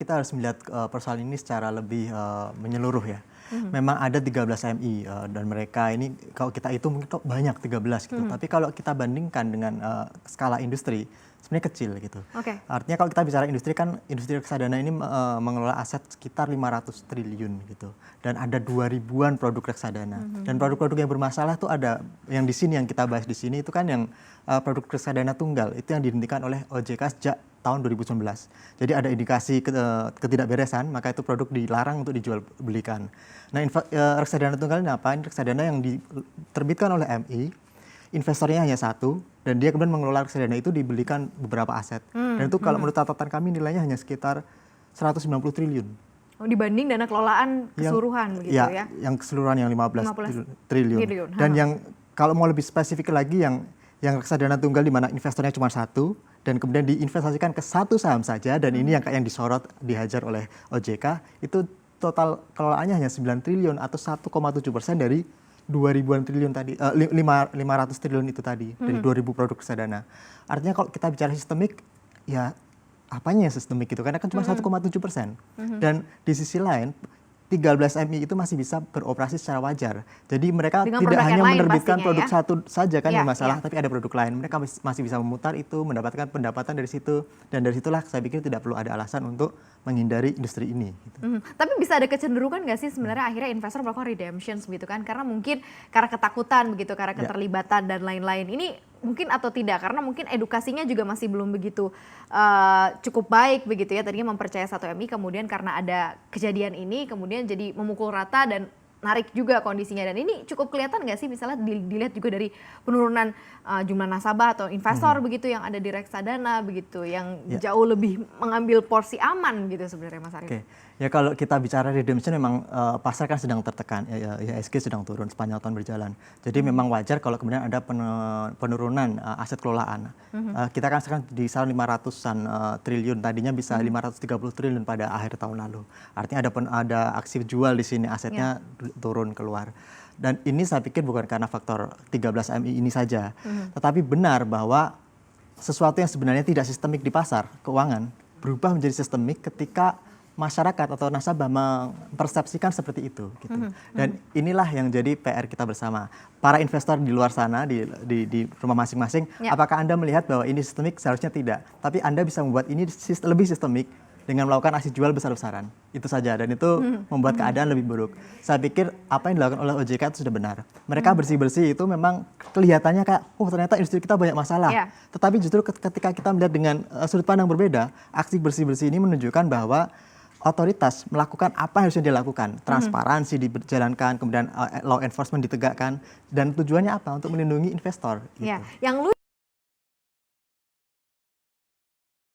Kita harus melihat persoalan ini secara lebih menyeluruh ya. Memang ada 13 MI dan mereka ini kalau kita itu mungkin kok banyak 13 gitu. Tapi kalau kita bandingkan dengan skala industri sebenarnya kecil gitu. Artinya kalau kita bicara industri kan industri reksadana ini mengelola aset sekitar 500 triliun gitu. Dan ada 2000-an produk reksadana. Dan produk-produk yang bermasalah tuh ada yang di sini yang kita bahas di sini itu kan yang produk reksadana tunggal itu yang dihentikan oleh OJK sejak tahun 2019. Jadi ada indikasi ketidakberesan, maka itu produk dilarang untuk dijual belikan. Nah, reksadana tunggal ini apa? Ini reksadana yang diterbitkan oleh MI, investornya hanya satu, dan dia kemudian mengelola reksadana itu dibelikan beberapa aset. Dan itu kalau menurut catatan kami nilainya hanya sekitar 190 triliun. Oh, dibanding dana kelolaan keseluruhan begitu ya? Yang keseluruhan yang 15 triliun. Dan yang kalau mau lebih spesifik lagi yang reksadana tunggal di mana investornya cuma satu dan kemudian diinvestasikan ke satu saham saja dan ini yang disorot dihajar oleh OJK itu total kelolaannya hanya 9 triliun atau 1,7% dari 2000-an triliun tadi 500 triliun itu tadi dari 2000 produk reksadana. Artinya kalau kita bicara sistemik ya apanya yang sistemik itu karena kan cuma 1,7%. Dan di sisi lain 13 MI itu masih bisa beroperasi secara wajar. Jadi mereka dengan tidak hanya menerbitkan produk ya? satu saja kan yang masalah, tapi ada produk lain. Mereka masih bisa memutar itu, mendapatkan pendapatan dari situ. Dan dari situlah saya pikir tidak perlu ada alasan untuk menghindari industri ini. Gitu. Tapi bisa ada kecenderungan nggak sih sebenarnya akhirnya investor melakukan redemptions gitu kan? Karena mungkin karena ketakutan begitu, karena keterlibatan dan lain-lain. Ini mungkin atau tidak karena mungkin edukasinya juga masih belum begitu cukup baik begitu ya, tadinya mempercaya satu MI kemudian karena ada kejadian ini kemudian jadi memukul rata dan narik juga kondisinya, dan ini cukup kelihatan nggak sih misalnya dilihat juga dari penurunan jumlah nasabah atau investor begitu yang ada di reksadana begitu yang jauh lebih mengambil porsi aman gitu sebenarnya Mas Arief. Ya kalau kita bicara redemption memang pasar kan sedang tertekan, IHSG sedang turun sepanjang tahun berjalan. Jadi memang wajar kalau kemudian ada penurunan aset kelolaan. Kita kan sekarang di saat 500-an triliun, tadinya bisa 530 triliun pada akhir tahun lalu. Artinya ada aksi jual di sini, asetnya turun keluar. Dan ini saya pikir bukan karena faktor 13 MI ini saja. Tetapi benar bahwa sesuatu yang sebenarnya tidak sistemik di pasar keuangan berubah menjadi sistemik ketika masyarakat atau nasabah mempersepsikan seperti itu gitu. Dan inilah yang jadi PR kita bersama. Para investor di luar sana di rumah masing-masing, apakah Anda melihat bahwa ini sistemik? Seharusnya tidak. Tapi Anda bisa membuat ini lebih sistemik dengan melakukan aksi jual besar-besaran. Itu saja, dan itu membuat keadaan lebih buruk. Saya pikir apa yang dilakukan oleh OJK itu sudah benar. Mereka bersih-bersih itu memang kelihatannya kayak, oh ternyata industri kita banyak masalah. Tetapi justru ketika kita melihat dengan sudut pandang berbeda, aksi bersih-bersih ini menunjukkan bahwa otoritas melakukan apa yang harusnya dilakukan. Transparansi dijalankan, kemudian law enforcement ditegakkan, dan tujuannya apa? Untuk melindungi investor. Gitu. Yang